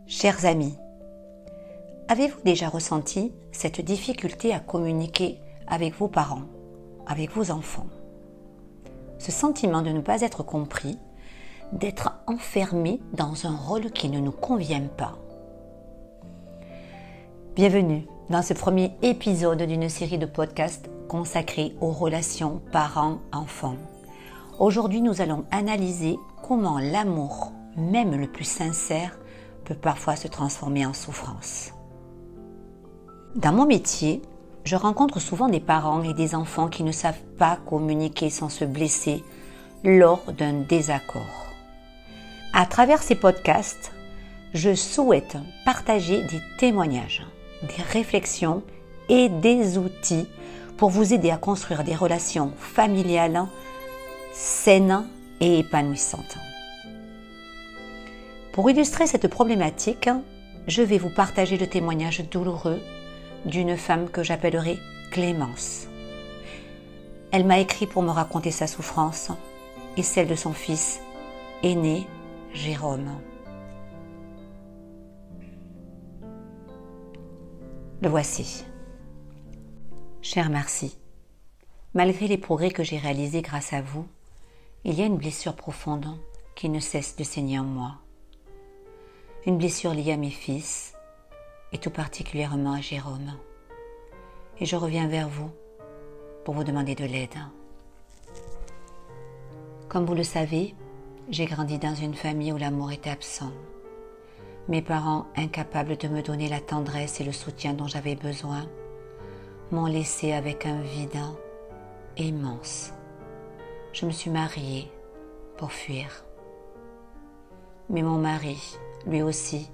Chers amis, avez-vous déjà ressenti cette difficulté à communiquer avec vos parents, avec vos enfants? Ce sentiment de ne pas être compris, d'être enfermé dans un rôle qui ne nous convient pas. Bienvenue dans ce premier épisode d'une série de podcasts consacrés aux relations parents-enfants. Aujourd'hui, nous allons analyser comment l'amour, même le plus sincère, peut parfois se transformer en souffrance. Dans mon métier, je rencontre souvent des parents et des enfants qui ne savent pas communiquer sans se blesser lors d'un désaccord. À travers ces podcasts, je souhaite partager des témoignages, des réflexions et des outils pour vous aider à construire des relations familiales saines et épanouissantes. Pour illustrer cette problématique, je vais vous partager le témoignage douloureux d'une femme que j'appellerai Clémence. Elle m'a écrit pour me raconter sa souffrance et celle de son fils aîné, Jérôme. Le voici. Cher Marcy, malgré les progrès que j'ai réalisés grâce à vous, il y a une blessure profonde qui ne cesse de saigner en moi. Une blessure liée à mes fils et tout particulièrement à Jérôme. Et je reviens vers vous pour vous demander de l'aide. Comme vous le savez, j'ai grandi dans une famille où l'amour était absent. Mes parents, incapables de me donner la tendresse et le soutien dont j'avais besoin, m'ont laissé avec un vide immense. Je me suis mariée pour fuir. Mais mon mari, lui aussi,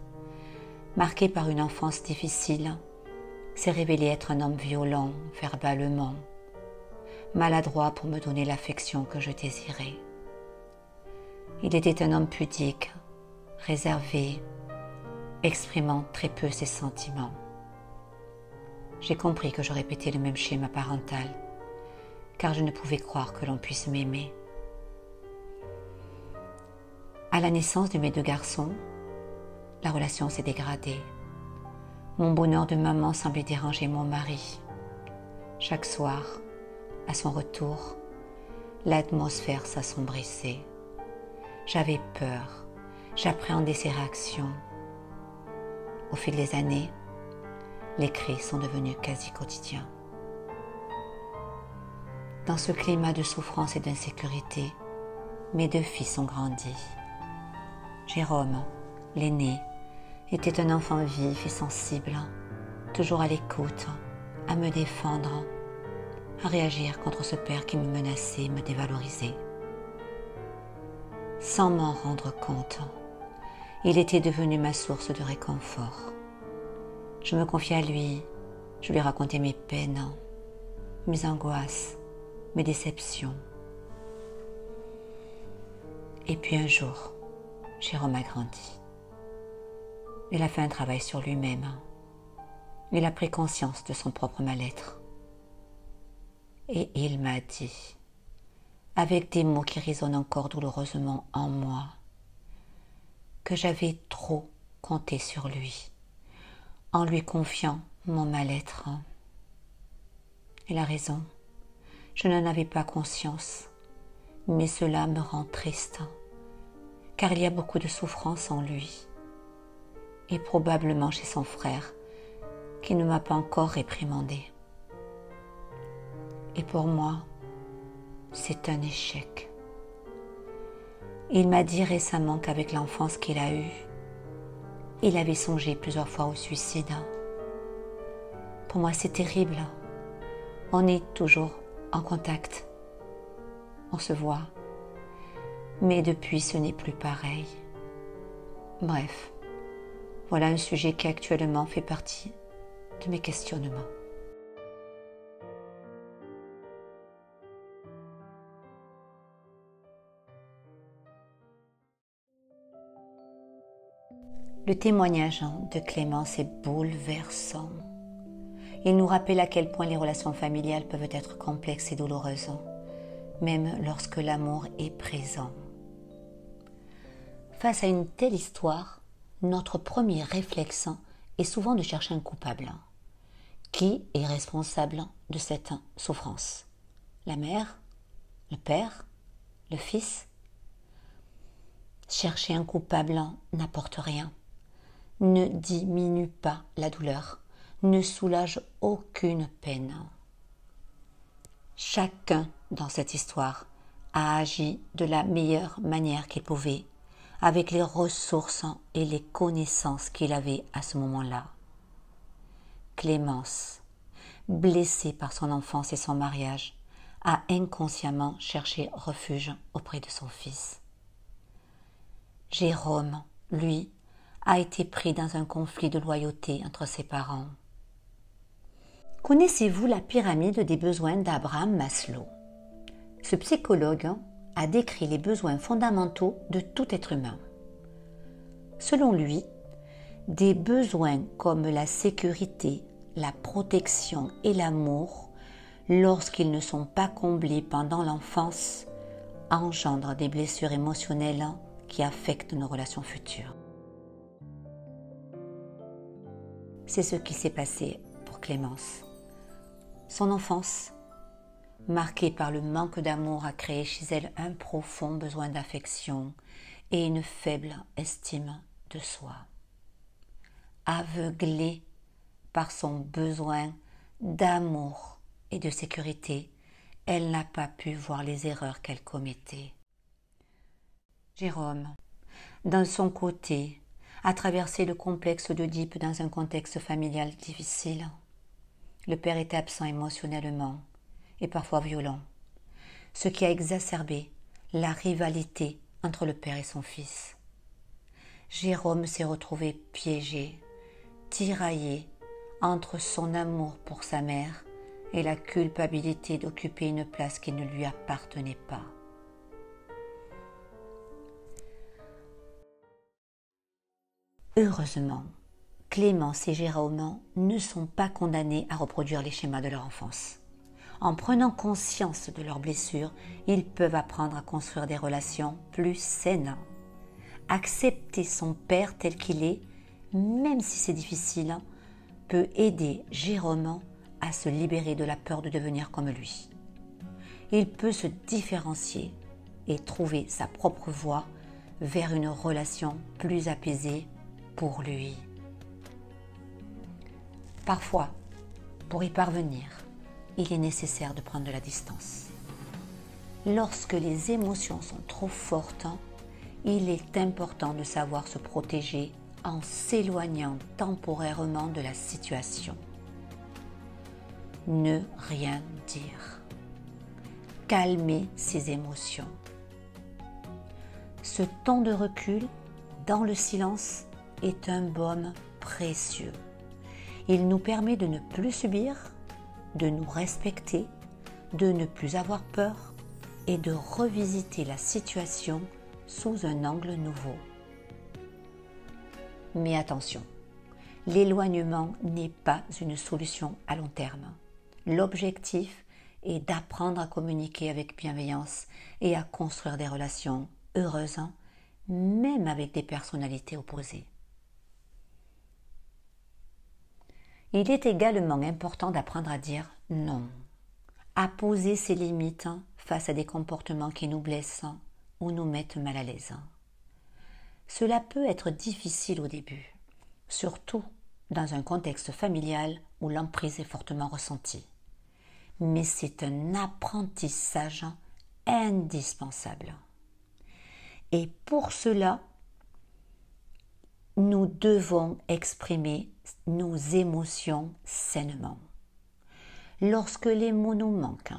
marqué par une enfance difficile, s'est révélé être un homme violent verbalement, maladroit pour me donner l'affection que je désirais. Il était un homme pudique, réservé, exprimant très peu ses sentiments. J'ai compris que je répétais le même schéma parental, car je ne pouvais croire que l'on puisse m'aimer. À la naissance de mes deux garçons, la relation s'est dégradée. Mon bonheur de maman semblait déranger mon mari. Chaque soir, à son retour, l'atmosphère s'assombrissait. J'avais peur, j'appréhendais ses réactions. Au fil des années, les cris sont devenus quasi quotidiens. Dans ce climat de souffrance et d'insécurité, mes deux fils ont grandi. Jérôme, l'aîné, était un enfant vif et sensible, toujours à l'écoute, à me défendre, à réagir contre ce père qui me menaçait, me dévalorisait. Sans m'en rendre compte, il était devenu ma source de réconfort. Je me confiais à lui, je lui racontais mes peines, mes angoisses, mes déceptions. Et puis un jour, Jérôme a grandi. Il a fait un travail sur lui-même. Il a pris conscience de son propre mal-être. Et il m'a dit, avec des mots qui résonnent encore douloureusement en moi, que j'avais trop compté sur lui, en lui confiant mon mal-être. Il a raison, je n'en avais pas conscience, mais cela me rend triste, car il y a beaucoup de souffrance en lui. Et probablement chez son frère, qui ne m'a pas encore réprimandé. Et pour moi, c'est un échec. Il m'a dit récemment qu'avec l'enfance qu'il a eue, il avait songé plusieurs fois au suicide. Pour moi, c'est terrible. On est toujours en contact. On se voit. Mais depuis, ce n'est plus pareil. Bref. Voilà un sujet qui actuellement fait partie de mes questionnements. Le témoignage de Clémence est bouleversant. Il nous rappelle à quel point les relations familiales peuvent être complexes et douloureuses, même lorsque l'amour est présent. Face à une telle histoire, notre premier réflexe est souvent de chercher un coupable. Qui est responsable de cette souffrance? La mère? Le père? Le fils? Chercher un coupable n'apporte rien, ne diminue pas la douleur, ne soulage aucune peine. Chacun dans cette histoire a agi de la meilleure manière qu'il pouvait, avec les ressources et les connaissances qu'il avait à ce moment-là. Clémence, blessée par son enfance et son mariage, a inconsciemment cherché refuge auprès de son fils. Jérôme, lui, a été pris dans un conflit de loyauté entre ses parents. Connaissez-vous la pyramide des besoins d'Abraham Maslow? Ce psychologue a décrit les besoins fondamentaux de tout être humain. Selon lui, des besoins comme la sécurité, la protection et l'amour, lorsqu'ils ne sont pas comblés pendant l'enfance, engendrent des blessures émotionnelles qui affectent nos relations futures. C'est ce qui s'est passé pour Clémence. Son enfance, marquée par le manque d'amour, a créé chez elle un profond besoin d'affection et une faible estime de soi. Aveuglée par son besoin d'amour et de sécurité, elle n'a pas pu voir les erreurs qu'elle commettait. Jérôme, d'un son côté, a traversé le complexe d'Oedipe dans un contexte familial difficile. Le père était absent émotionnellement et parfois violent, ce qui a exacerbé la rivalité entre le père et son fils. Jérôme s'est retrouvé piégé, tiraillé entre son amour pour sa mère et la culpabilité d'occuper une place qui ne lui appartenait pas. Heureusement, Clémence et Jérôme ne sont pas condamnés à reproduire les schémas de leur enfance. En prenant conscience de leurs blessures, ils peuvent apprendre à construire des relations plus saines. Accepter son père tel qu'il est, même si c'est difficile, peut aider Jérôme à se libérer de la peur de devenir comme lui. Il peut se différencier et trouver sa propre voie vers une relation plus apaisée pour lui. Parfois, pour y parvenir, il est nécessaire de prendre de la distance. Lorsque les émotions sont trop fortes, il est important de savoir se protéger en s'éloignant temporairement de la situation. Ne rien dire. Calmer ses émotions. Ce temps de recul dans le silence est un baume précieux. Il nous permet de ne plus subir, de nous respecter, de ne plus avoir peur et de revisiter la situation sous un angle nouveau. Mais attention, l'éloignement n'est pas une solution à long terme. L'objectif est d'apprendre à communiquer avec bienveillance et à construire des relations heureuses, même avec des personnalités opposées. Il est également important d'apprendre à dire non, à poser ses limites face à des comportements qui nous blessent ou nous mettent mal à l'aise. Cela peut être difficile au début, surtout dans un contexte familial où l'emprise est fortement ressentie. Mais c'est un apprentissage indispensable. Et pour cela, nous devons exprimer nos émotions sainement. Lorsque les mots nous manquent,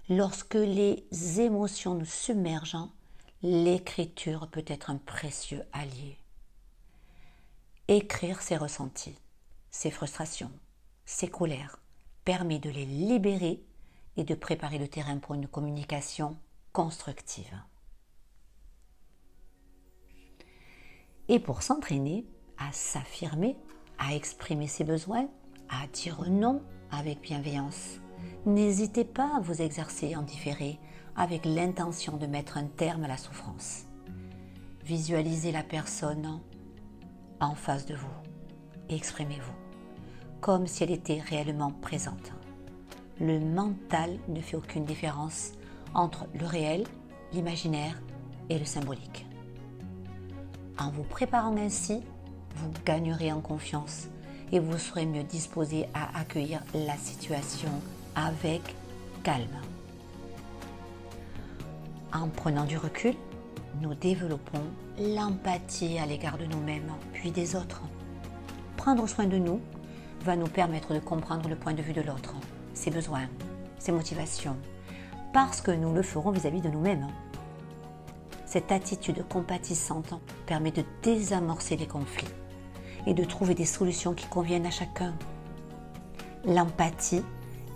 lorsque les émotions nous submergent, l'écriture peut être un précieux allié. Écrire ses ressentis, ses frustrations, ses colères permet de les libérer et de préparer le terrain pour une communication constructive. Et pour s'entraîner à s'affirmer, à exprimer ses besoins, à dire non avec bienveillance, n'hésitez pas à vous exercer en différé avec l'intention de mettre un terme à la souffrance. Visualisez la personne en face de vous et exprimez-vous comme si elle était réellement présente. Le mental ne fait aucune différence entre le réel, l'imaginaire et le symbolique. En vous préparant ainsi, vous gagnerez en confiance et vous serez mieux disposé à accueillir la situation avec calme. En prenant du recul, nous développons l'empathie à l'égard de nous-mêmes puis des autres. Prendre soin de nous va nous permettre de comprendre le point de vue de l'autre, ses besoins, ses motivations, parce que nous le ferons vis-à-vis de nous-mêmes. Cette attitude compatissante permet de désamorcer les conflits et de trouver des solutions qui conviennent à chacun. L'empathie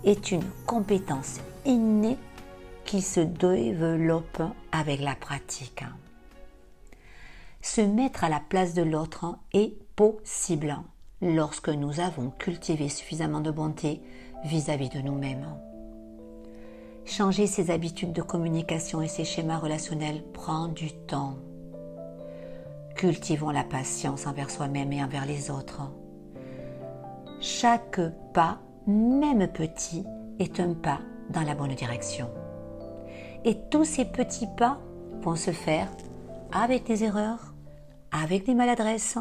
est une compétence innée qui se développe avec la pratique. Se mettre à la place de l'autre est possible lorsque nous avons cultivé suffisamment de bonté vis-à-vis de nous-mêmes. Changer ses habitudes de communication et ses schémas relationnels prend du temps. Cultivons la patience envers soi-même et envers les autres. Chaque pas, même petit, est un pas dans la bonne direction. Et tous ces petits pas vont se faire avec des erreurs, avec des maladresses,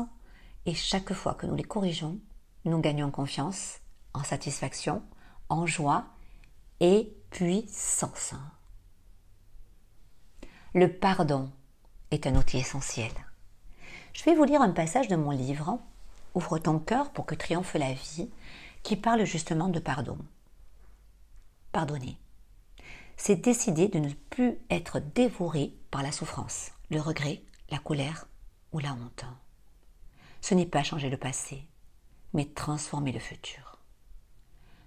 et chaque fois que nous les corrigeons, nous gagnons en confiance, en satisfaction, en joie et puissance. Le pardon est un outil essentiel. Je vais vous lire un passage de mon livre « Ouvre ton cœur pour que triomphe la vie » qui parle justement de pardon. Pardonner, c'est décider de ne plus être dévoré par la souffrance, le regret, la colère ou la honte. Ce n'est pas changer le passé, mais transformer le futur.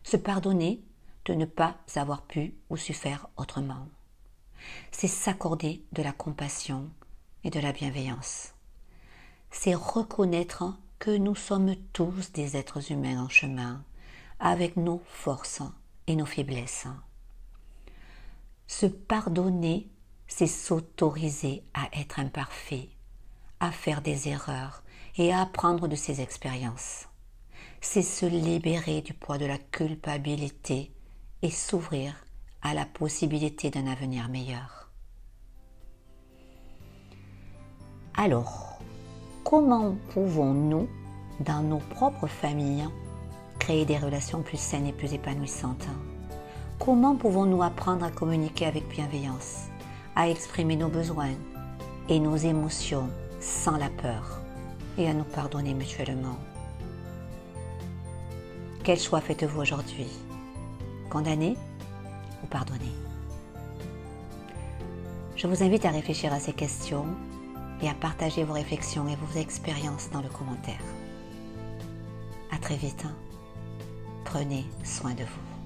Se pardonner de ne pas avoir pu ou su faire autrement. C'est s'accorder de la compassion et de la bienveillance. C'est reconnaître que nous sommes tous des êtres humains en chemin, avec nos forces et nos faiblesses. Se pardonner, c'est s'autoriser à être imparfait, à faire des erreurs et à apprendre de ses expériences. C'est se libérer du poids de la culpabilité et s'ouvrir à la possibilité d'un avenir meilleur. Alors, comment pouvons-nous, dans nos propres familles, créer des relations plus saines et plus épanouissantes? Comment pouvons-nous apprendre à communiquer avec bienveillance, à exprimer nos besoins et nos émotions sans la peur et à nous pardonner mutuellement? Quel choix faites-vous aujourd'hui? Condamner ou pardonner? Je vous invite à réfléchir à ces questions et à partager vos réflexions et vos expériences dans le commentaire. À très vite. Prenez soin de vous.